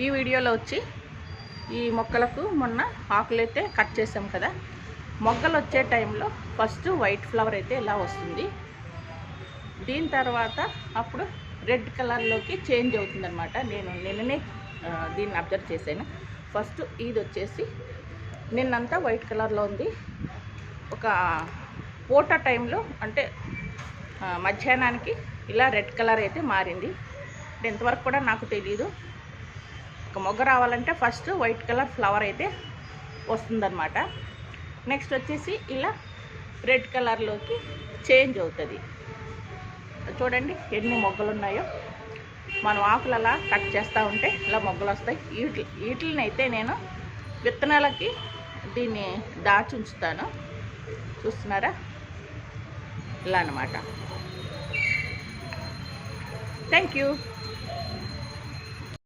ఈ వీడియోలో వచ్చి ఈ మొక్కలకు మొన్న ఆకులైతే కట్ చేసాం కదా, మొగ్గలు వచ్చే టైంలో ఫస్ట్ వైట్ ఫ్లవర్ అయితే ఇలా వస్తుంది. దీని తర్వాత అప్పుడు రెడ్ కలర్లోకి చేంజ్ అవుతుందన్నమాట. నేను నిన్ననే దీన్ని అబ్జర్వ్ చేశాను. ఫస్ట్ ఇది వచ్చేసి నిన్నంతా వైట్ కలర్లో ఉంది. ఒక పూట టైంలో అంటే మధ్యాహ్నానికి ఇలా రెడ్ కలర్ అయితే మారింది. ఇంతవరకు కూడా నాకు తెలీదు. ఒక మొగ్గ రావాలంటే ఫస్ట్ వైట్ కలర్ ఫ్లవర్ అయితే వస్తుందన్నమాట. నెక్స్ట్ వచ్చేసి ఇలా రెడ్ కలర్లోకి చేంజ్ అవుతుంది. చూడండి ఎన్ని మొగ్గలు ఉన్నాయో. మనం ఆకులు అలా కట్ చేస్తూ ఉంటే ఇలా మొగ్గలు వస్తాయి. వీటిని అయితే నేను విత్తనాలకి దీన్ని దాచి ఉంచుతాను. చూస్తున్నారా, ఇలా అన్నమాట. Thank you.